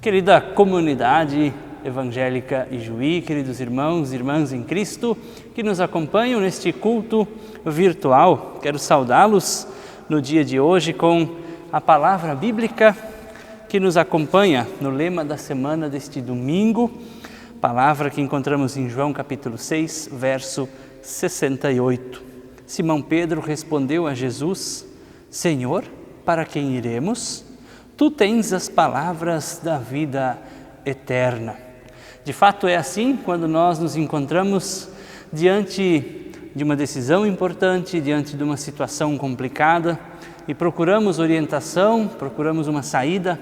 Querida comunidade evangélica Ijuí, queridos irmãos e irmãs em Cristo que nos acompanham neste culto virtual, quero saudá-los no dia de hoje com a palavra bíblica que nos acompanha no lema da semana deste domingo, palavra que encontramos em João capítulo 6, verso 68. Simão Pedro respondeu a Jesus: Senhor, para quem iremos? Tu tens as palavras da vida eterna. De fato é assim quando nós nos encontramos diante de uma decisão importante, diante de uma situação complicada e procuramos orientação, procuramos uma saída,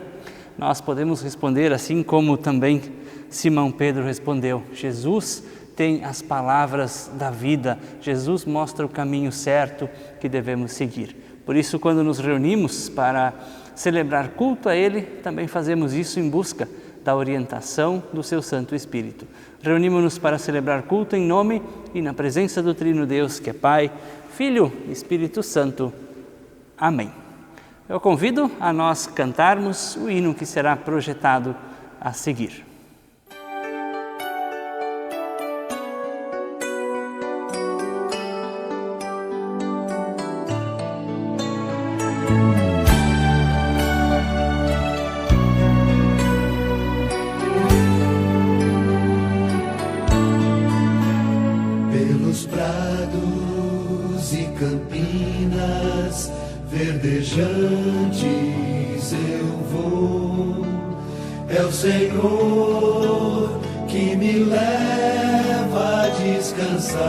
nós podemos responder assim como também Simão Pedro respondeu: Jesus tem as palavras da vida, Jesus mostra o caminho certo que devemos seguir. Por isso, quando nos reunimos para celebrar culto a Ele, também fazemos isso em busca da orientação do Seu Santo Espírito. Reunimos-nos para celebrar culto em nome e na presença do Trino Deus, que é Pai, Filho e Espírito Santo. Amém. Eu convido a nós cantarmos o hino que será projetado a seguir. Pelos prados e campinas verdejantes eu vou, é o Senhor que me leva a descansar.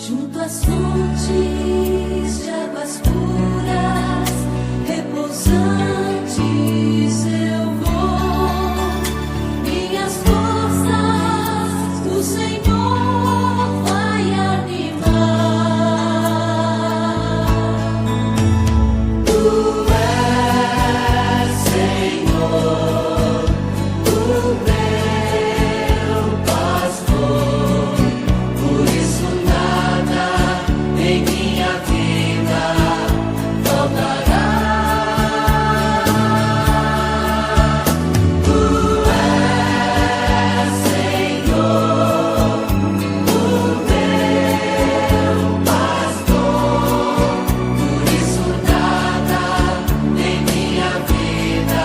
Junto às fontes de águas puras, repousantes eu vou, minhas forças o Senhor vai animar. Tu és, Senhor, o meu pastor, por isso nada em minha vida faltará. Tu és, Senhor, o meu pastor, por isso nada em minha vida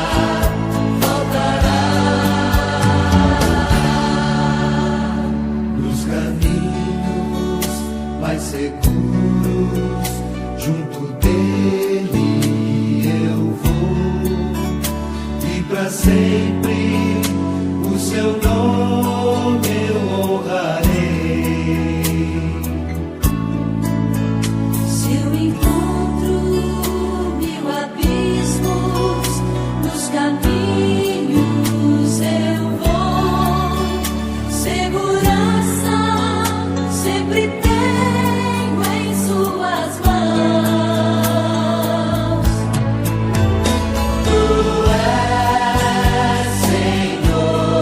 faltará. Nos caminhos mais seguros, junto dele eu vou, e para sempre o seu nome eu honrarei. Se eu encontro mil abismos, nos caminhos eu vou, segurança sempre tenho em suas mãos. Tu és, Senhor,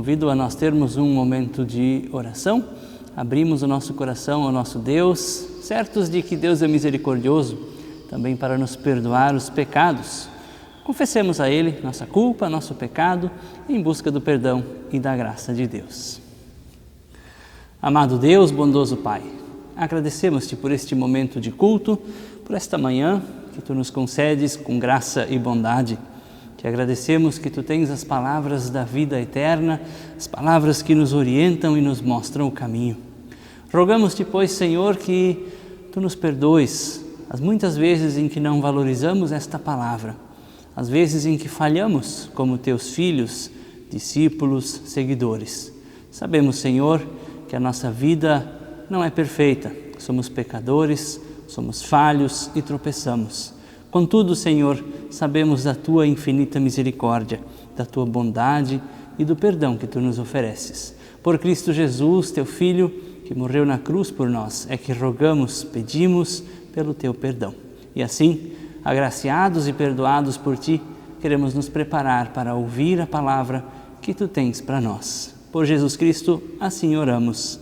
convido a nós termos um momento de oração. Abrimos o nosso coração ao nosso Deus, certos de que Deus é misericordioso, também para nos perdoar os pecados. Confessemos a Ele nossa culpa, nosso pecado, em busca do perdão e da graça de Deus. Amado Deus, bondoso Pai, agradecemos-te por este momento de culto, por esta manhã que Tu nos concedes com graça e bondade. Te agradecemos que Tu tens as palavras da vida eterna, as palavras que nos orientam e nos mostram o caminho. Rogamos-te, pois, Senhor, que Tu nos perdoes as muitas vezes em que não valorizamos esta palavra, as vezes em que falhamos como Teus filhos, discípulos, seguidores. Sabemos, Senhor, que a nossa vida não é perfeita, somos pecadores, somos falhos e tropeçamos. Contudo, Senhor, sabemos da Tua infinita misericórdia, da Tua bondade e do perdão que Tu nos ofereces. Por Cristo Jesus, Teu Filho, que morreu na cruz por nós, é que rogamos, pedimos pelo Teu perdão. E assim, agraciados e perdoados por Ti, queremos nos preparar para ouvir a palavra que Tu tens para nós. Por Jesus Cristo, assim oramos.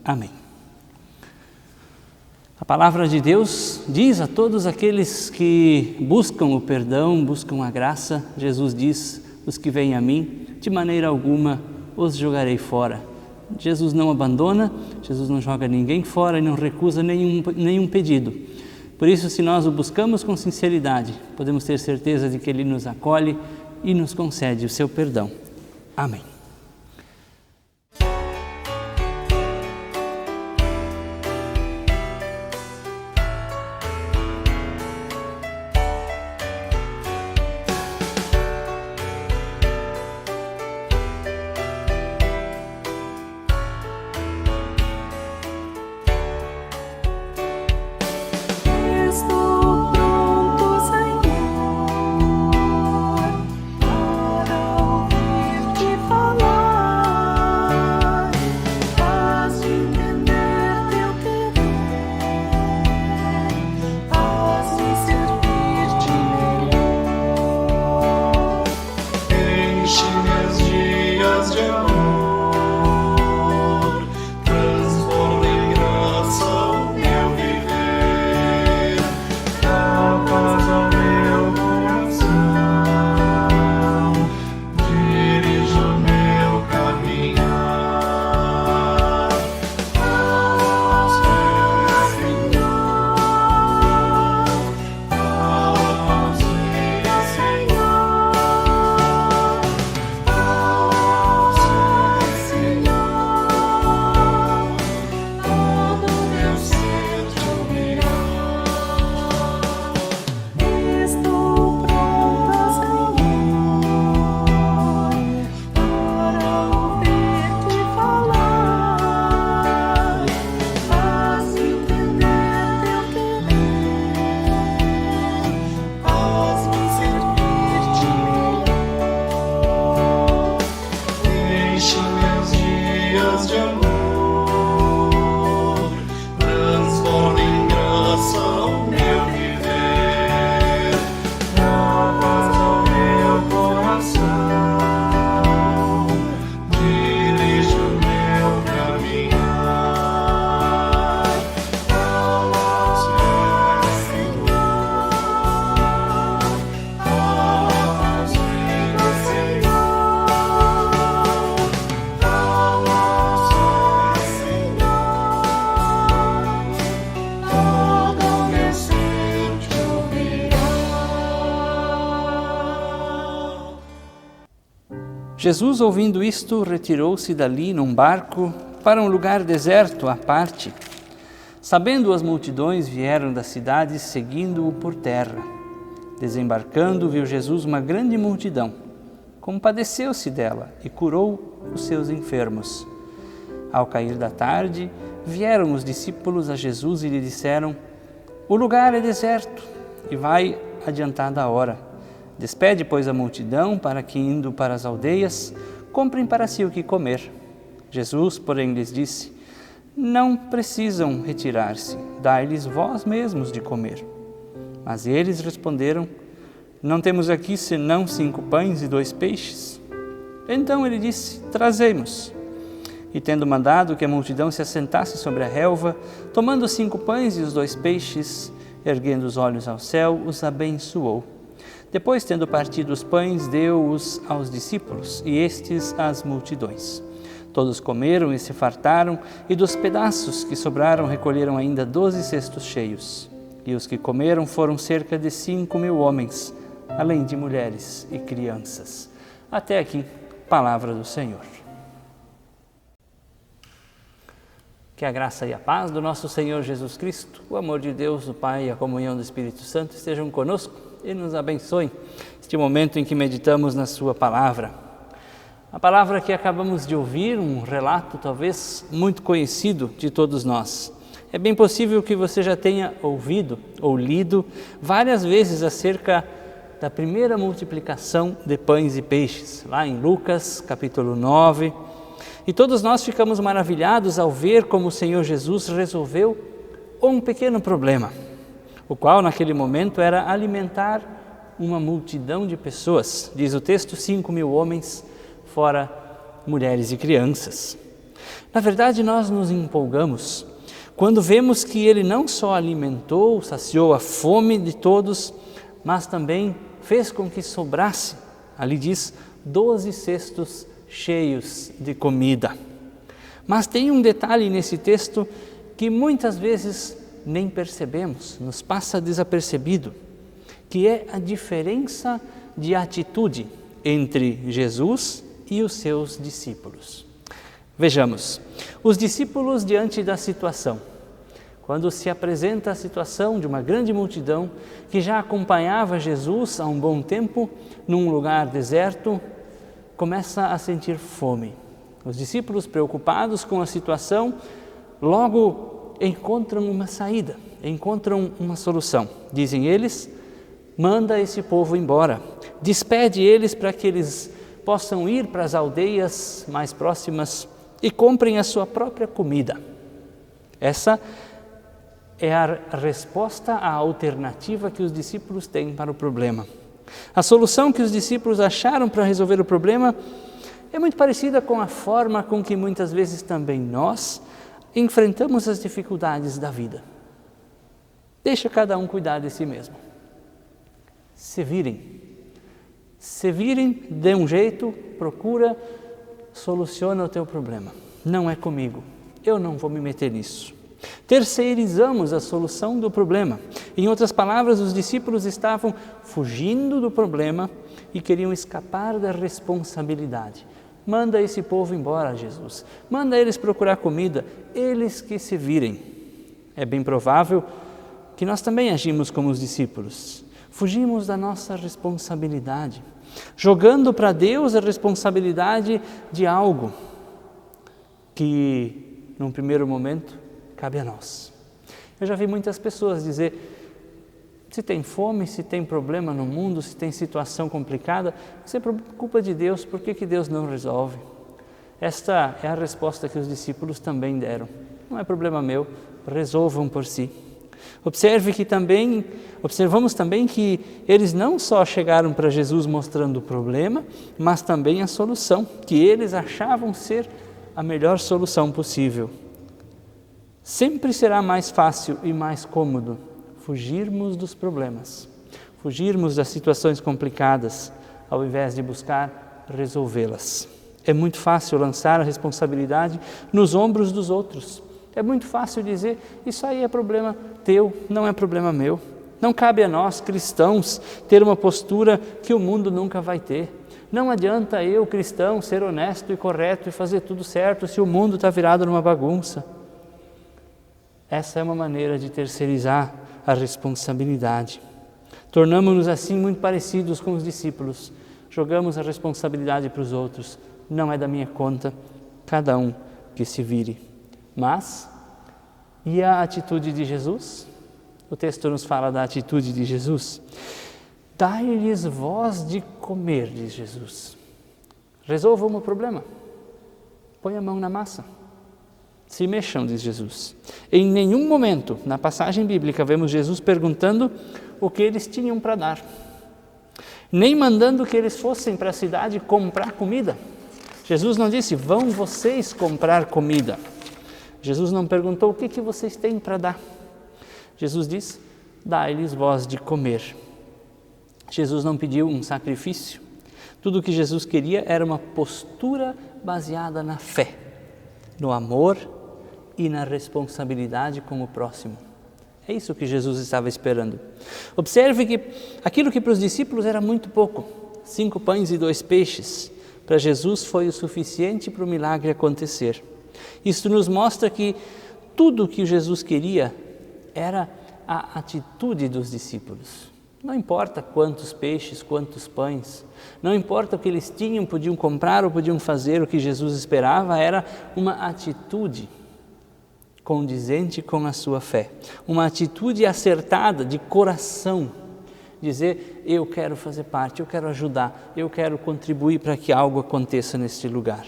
Amém. A palavra de Deus diz a todos aqueles que buscam o perdão, buscam a graça, Jesus diz, os que vêm a mim, de maneira alguma os jogarei fora. Jesus não abandona, Jesus não joga ninguém fora e não recusa nenhum pedido. Por isso, se nós o buscamos com sinceridade, podemos ter certeza de que Ele nos acolhe e nos concede o seu perdão. Amém. Estou pronto, Senhor, para ouvir-te falar. Faz-me entender teu querer, faz-me servir-te melhor. Enche meus dias de amor, transforma em graça o meu viver. Dá paz ao meu coração, dirige o meu caminhar. Ao Senhor, ao todo meu ser te ouvirá. Estou pronta, Senhor, para ouvir-te falar. Faz-me entender teu querer, faz-me servir-te melhor. Enche meus dias de amor, transforma em graça o meu viver. Dá paz ao meu coração, dirige o meu caminhar. Ao Senhor, ao Senhor. Todo meu ser te ouvirá. Jesus, ouvindo isto, retirou-se dali num barco para um lugar deserto à parte. Sabendo as multidões, vieram das cidades seguindo-o por terra. Desembarcando, viu Jesus uma grande multidão. Compadeceu-se dela e curou os seus enfermos. Ao cair da tarde, vieram os discípulos a Jesus e lhe disseram: o lugar é deserto e vai adiantada a hora. Despede, pois, a multidão para que, indo para as aldeias, comprem para si o que comer. Jesus, porém, lhes disse: não precisam retirar-se, dai-lhes vós mesmos de comer. Mas eles responderam: não temos aqui senão 5 pães e 2 peixes. Então ele disse: trazei-mos. E tendo mandado que a multidão se assentasse sobre a relva, tomando os 5 pães e os 2 peixes, erguendo os olhos ao céu, os abençoou. Depois, tendo partido os pães, deu-os aos discípulos, e estes às multidões. Todos comeram e se fartaram, e dos pedaços que sobraram recolheram ainda 12 cestos cheios. E os que comeram foram cerca de 5.000 homens, além de mulheres e crianças. Até aqui, palavra do Senhor. Que a graça e a paz do nosso Senhor Jesus Cristo, o amor de Deus, o Pai e a comunhão do Espírito Santo estejam conosco e nos abençoem este momento em que meditamos na sua palavra. A palavra que acabamos de ouvir, um relato talvez muito conhecido de todos nós. É bem possível que você já tenha ouvido ou lido várias vezes acerca da primeira multiplicação de pães e peixes, lá em Lucas, capítulo 9. E todos nós ficamos maravilhados ao ver como o Senhor Jesus resolveu um pequeno problema, o qual naquele momento era alimentar uma multidão de pessoas. Diz o texto, 5.000 homens, fora mulheres e crianças. Na verdade, nós nos empolgamos quando vemos que ele não só alimentou, saciou a fome de todos, mas também fez com que sobrasse, ali diz, 12 cestos cheios de comida. Mas tem um detalhe nesse texto que muitas vezes nem percebemos, nos passa desapercebido, que é a diferença de atitude entre Jesus e os seus discípulos. Vejamos, os discípulos diante da situação, quando se apresenta a situação de uma grande multidão que já acompanhava Jesus há um bom tempo num lugar deserto, começa a sentir fome. Os discípulos, preocupados com a situação, logo encontram uma saída, encontram uma solução. Dizem eles: manda esse povo embora, despede eles para que eles possam ir para as aldeias mais próximas e comprem a sua própria comida. Essa é a resposta, a alternativa que os discípulos têm para o problema. A solução que os discípulos acharam para resolver o problema é muito parecida com a forma com que muitas vezes também nós enfrentamos as dificuldades da vida. Deixa cada um cuidar de si mesmo. Se virem, dê um jeito, procura, soluciona o teu problema. Não é comigo, eu não vou me meter nisso. Terceirizamos a solução do problema. Em outras palavras, os discípulos estavam fugindo do problema e queriam escapar da responsabilidade. Manda esse povo embora, Jesus. Manda eles procurar comida, eles que se virem. É bem provável que nós também agimos como os discípulos. Fugimos da nossa responsabilidade, jogando para Deus a responsabilidade de algo que, num primeiro momento, cabe a nós. Eu já vi muitas pessoas dizer: se tem fome, se tem problema no mundo, se tem situação complicada, isso é culpa de Deus, por que Deus não resolve? Esta é a resposta que os discípulos também deram. Não é problema meu, resolvam por si. Observamos também que eles não só chegaram para Jesus mostrando o problema, mas também a solução, que eles achavam ser a melhor solução possível. Sempre será mais fácil e mais cômodo fugirmos dos problemas, fugirmos das situações complicadas, ao invés de buscar resolvê-las. É muito fácil lançar a responsabilidade nos ombros dos outros. É muito fácil dizer: isso aí é problema teu, não é problema meu. Não cabe a nós, cristãos, ter uma postura que o mundo nunca vai ter. Não adianta eu, cristão, ser honesto e correto e fazer tudo certo se o mundo está virado numa bagunça. Essa é uma maneira de terceirizar a responsabilidade. Tornamos-nos assim muito parecidos com os discípulos. Jogamos a responsabilidade para os outros. Não é da minha conta, cada um que se vire. Mas, e a atitude de Jesus? O texto nos fala da atitude de Jesus. Dai-lhes vós de comer, diz Jesus. Resolvam o problema. Põe a mão na massa. Se mexam, diz Jesus. Em nenhum momento, na passagem bíblica, vemos Jesus perguntando o que eles tinham para dar. Nem mandando que eles fossem para a cidade comprar comida. Jesus não disse, vão vocês comprar comida. Jesus não perguntou, o que vocês têm para dar? Jesus disse, dai-lhes vós de comer. Jesus não pediu um sacrifício. Tudo o que Jesus queria era uma postura baseada na fé, no amor e na responsabilidade com o próximo. É isso que Jesus estava esperando. Observe que aquilo que para os discípulos era muito pouco, 5 pães e 2 peixes, para Jesus foi o suficiente para o milagre acontecer. Isso nos mostra que tudo o que Jesus queria era a atitude dos discípulos. Não importa quantos peixes, quantos pães, não importa o que eles tinham, podiam comprar ou podiam fazer, o que Jesus esperava era uma atitude condizente com a sua fé, uma atitude acertada de coração, dizer, eu quero fazer parte, eu quero ajudar, eu quero contribuir para que algo aconteça neste lugar.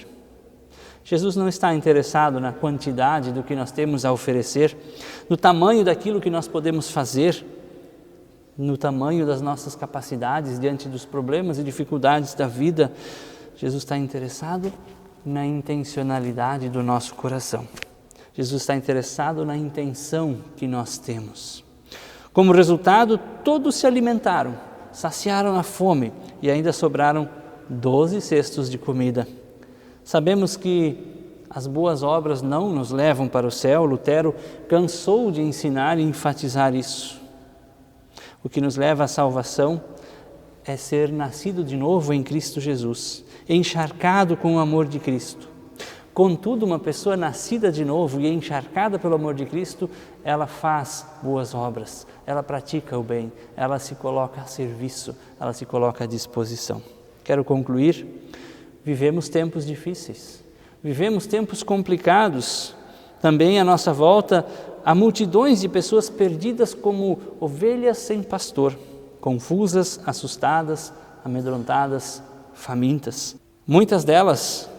Jesus não está interessado na quantidade do que nós temos a oferecer, no tamanho daquilo que nós podemos fazer, no tamanho das nossas capacidades diante dos problemas e dificuldades da vida. Jesus está interessado na intencionalidade do nosso coração. Jesus está interessado na intenção que nós temos. Como resultado, todos se alimentaram, saciaram a fome e ainda sobraram 12 cestos de comida. Sabemos que as boas obras não nos levam para o céu. Lutero cansou de ensinar e enfatizar isso. O que nos leva à salvação é ser nascido de novo em Cristo Jesus, encharcado com o amor de Cristo. Contudo, uma pessoa nascida de novo e encharcada pelo amor de Cristo, ela faz boas obras, ela pratica o bem, ela se coloca a serviço, ela se coloca à disposição. Quero concluir, vivemos tempos difíceis, vivemos tempos complicados. Também à nossa volta há multidões de pessoas perdidas como ovelhas sem pastor, confusas, assustadas, amedrontadas, famintas. Muitas delas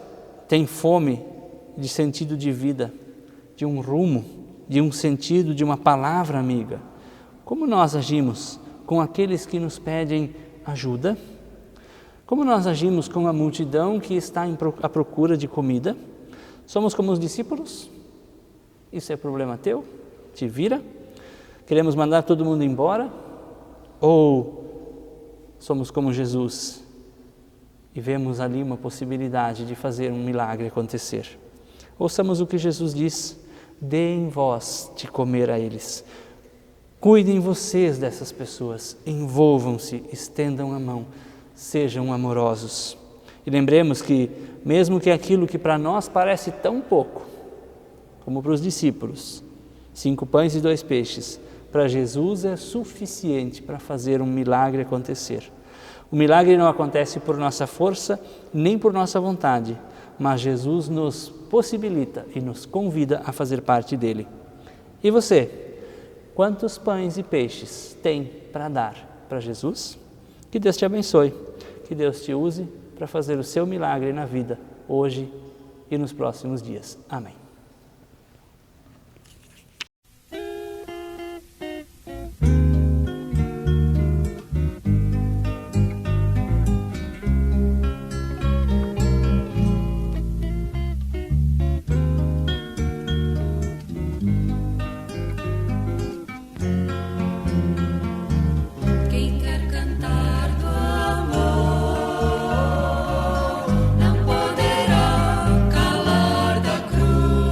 têm fome de sentido de vida, de um rumo, de um sentido, de uma palavra amiga. Como nós agimos com aqueles que nos pedem ajuda? Como nós agimos com a multidão que está à procura de comida? Somos como os discípulos? Isso é problema teu? Te vira? Queremos mandar todo mundo embora? Ou somos como Jesus e vemos ali uma possibilidade de fazer um milagre acontecer? Ouçamos o que Jesus diz, deem vós de comer a eles. Cuidem vocês dessas pessoas, envolvam-se, estendam a mão, sejam amorosos. E lembremos que mesmo que aquilo que para nós parece tão pouco, como para os discípulos, 5 pães e 2 peixes, para Jesus é suficiente para fazer um milagre acontecer. O milagre não acontece por nossa força, nem por nossa vontade, mas Jesus nos possibilita e nos convida a fazer parte dele. E você, quantos pães e peixes tem para dar para Jesus? Que Deus te abençoe, que Deus te use para fazer o seu milagre na vida, hoje e nos próximos dias. Amém. Quem quer cantar do amor não poderá calar da cruz.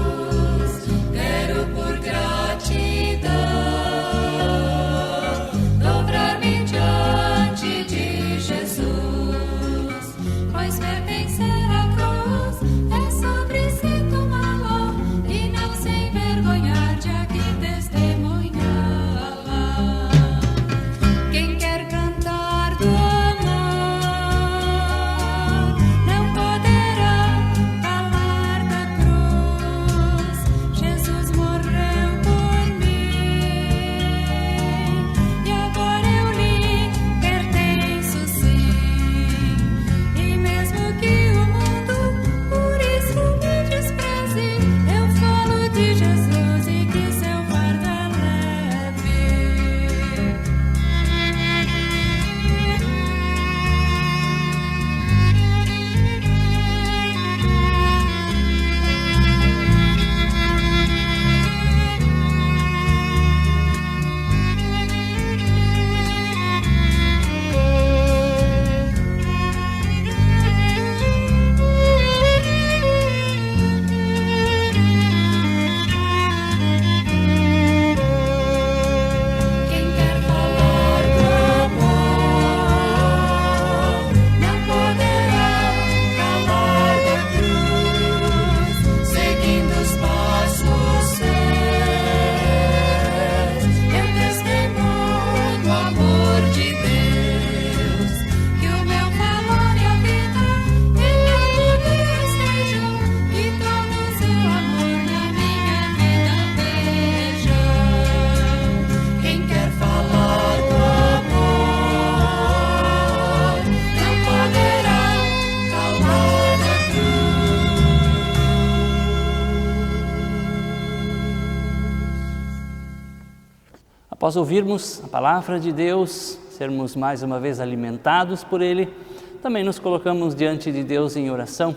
Após ouvirmos a palavra de Deus, sermos mais uma vez alimentados por Ele, também nos colocamos diante de Deus em oração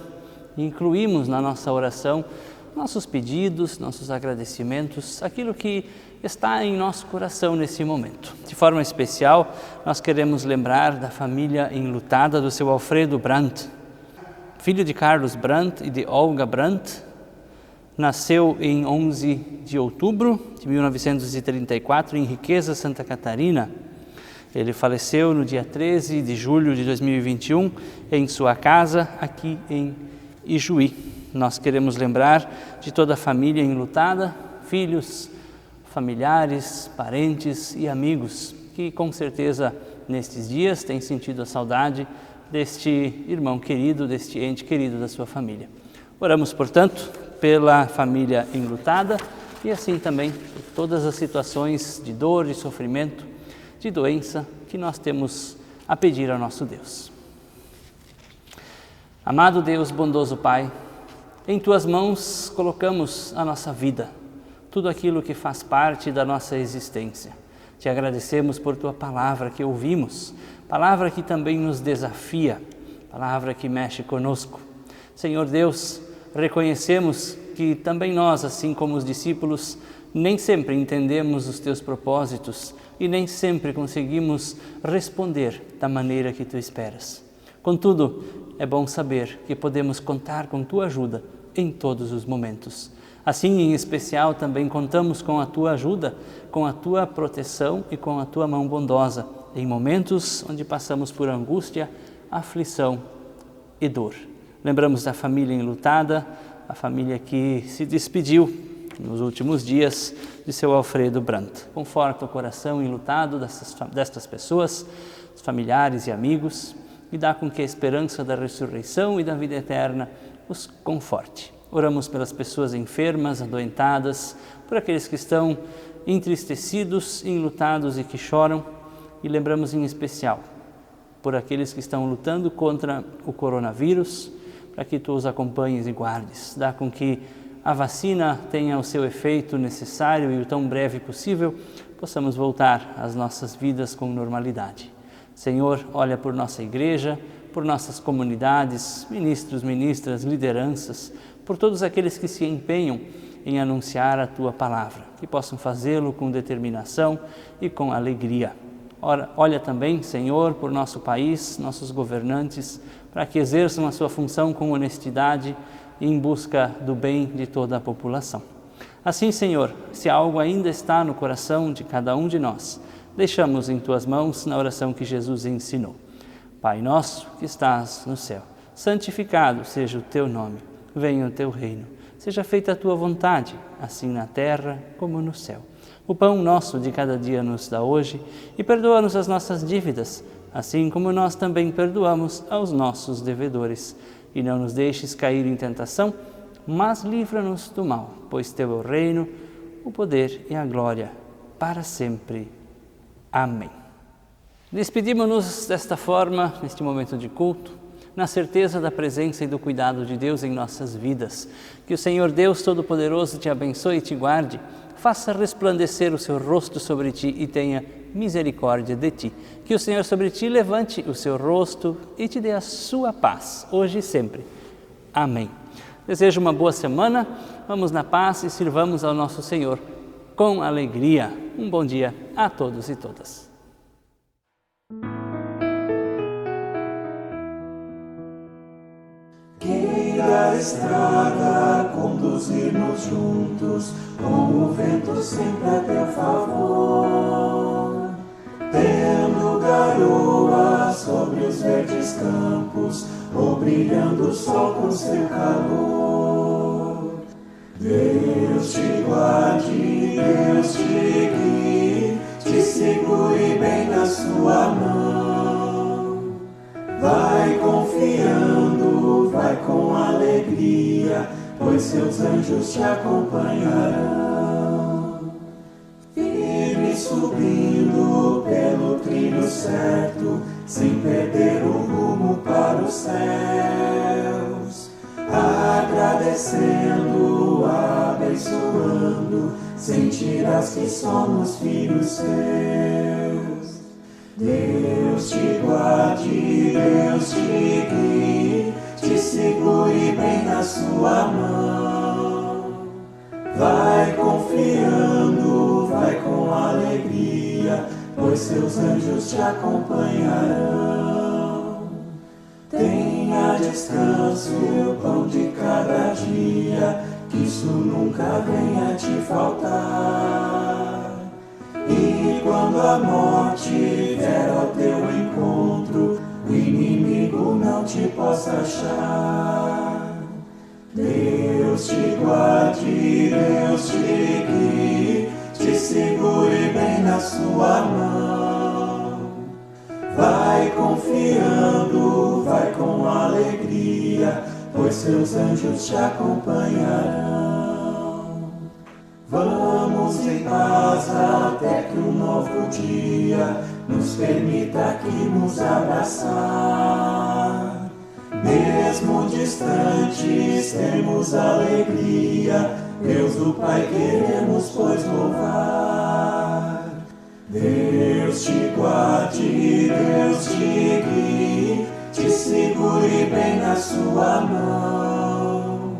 e incluímos na nossa oração nossos pedidos, nossos agradecimentos, aquilo que está em nosso coração nesse momento. De forma especial, nós queremos lembrar da família enlutada do seu Alfredo Brandt, filho de Carlos Brandt e de Olga Brandt. Nasceu em 11 de outubro de 1934 em Riqueza, Santa Catarina. Ele faleceu no dia 13 de julho de 2021 em sua casa aqui em Ijuí. Nós queremos lembrar de toda a família enlutada, filhos, familiares, parentes e amigos que com certeza nestes dias têm sentido a saudade deste irmão querido, deste ente querido da sua família. Oramos, portanto, pela família enlutada e assim também por todas as situações de dor, de sofrimento, de doença que nós temos a pedir ao nosso Deus. Amado Deus, bondoso Pai, em Tuas mãos colocamos a nossa vida, tudo aquilo que faz parte da nossa existência. Te agradecemos por Tua palavra que ouvimos, palavra que também nos desafia, palavra que mexe conosco. Senhor Deus, reconhecemos que também nós, assim como os discípulos, nem sempre entendemos os Teus propósitos e nem sempre conseguimos responder da maneira que Tu esperas. Contudo, é bom saber que podemos contar com Tua ajuda em todos os momentos. Assim, em especial, também contamos com a Tua ajuda, com a Tua proteção e com a Tua mão bondosa em momentos onde passamos por angústia, aflição e dor. Lembramos da família enlutada, a família que se despediu nos últimos dias de seu Alfredo Brandt. Conforta o coração enlutado destas pessoas, os familiares e amigos, e dá com que a esperança da ressurreição e da vida eterna os conforte. Oramos pelas pessoas enfermas, adoentadas, por aqueles que estão entristecidos, enlutados e que choram, e lembramos em especial por aqueles que estão lutando contra o coronavírus, para que Tu os acompanhes e guardes. Dá com que a vacina tenha o seu efeito necessário e o tão breve possível, possamos voltar às nossas vidas com normalidade. Senhor, olha por nossa igreja, por nossas comunidades, ministros, ministras, lideranças, por todos aqueles que se empenham em anunciar a Tua palavra, que possam fazê-lo com determinação e com alegria. Olha também, Senhor, por nosso país, nossos governantes, para que exerçam a sua função com honestidade e em busca do bem de toda a população. Assim, Senhor, se algo ainda está no coração de cada um de nós, deixamos em Tuas mãos na oração que Jesus ensinou. Pai nosso que estás no céu, santificado seja o Teu nome, venha o Teu reino, seja feita a Tua vontade, assim na terra como no céu. O pão nosso de cada dia nos dá hoje e perdoa-nos as nossas dívidas, assim como nós também perdoamos aos nossos devedores. E não nos deixes cair em tentação, mas livra-nos do mal, pois Teu é o reino, o poder e a glória, para sempre. Amém. Despedimos-nos desta forma, neste momento de culto, na certeza da presença e do cuidado de Deus em nossas vidas. Que o Senhor Deus Todo-Poderoso te abençoe e te guarde, faça resplandecer o seu rosto sobre ti e tenha misericórdia de ti. Que o Senhor sobre ti levante o seu rosto e te dê a sua paz, hoje e sempre. Amém. Desejo uma boa semana, vamos na paz e sirvamos ao nosso Senhor com alegria. Um bom dia a todos e todas. Queira a estrada conduzir-nos juntos, com o vento sempre a teu favor. Tendo garoa sobre os verdes campos, ou brilhando o sol com seu calor. Deus te guarde, Deus te guie, te segure bem na sua mão. Vai confiando, vai com alegria, pois seus anjos te acompanharão. Firme subindo pelo trilho certo, sem perder o rumo para os céus. Agradecendo, abençoando abençoando, sentirás que somos filhos seus. Deus te guarde, Deus te guie, te segure bem na sua mão. Vai confiando, vai com alegria, pois seus anjos te acompanharão. Tenha descanso, o pão de cada dia, que isso nunca venha te faltar. E quando a morte vier ao teu encontro, o inimigo não te possa achar. Deus te guarde, Deus te guie, te segure bem na sua mão. Vai confiando, vai com alegria, pois seus anjos te acompanharão. Vamos em paz até que um novo dia nos permita aqui nos abraçar. Mesmo distantes temos alegria, Deus o Pai queremos pois louvar. Deus te guarde, Deus te guie, te segure bem na sua mão.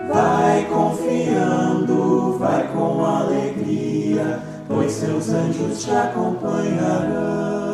Vai confiando, vai com alegria, pois seus anjos te acompanharão.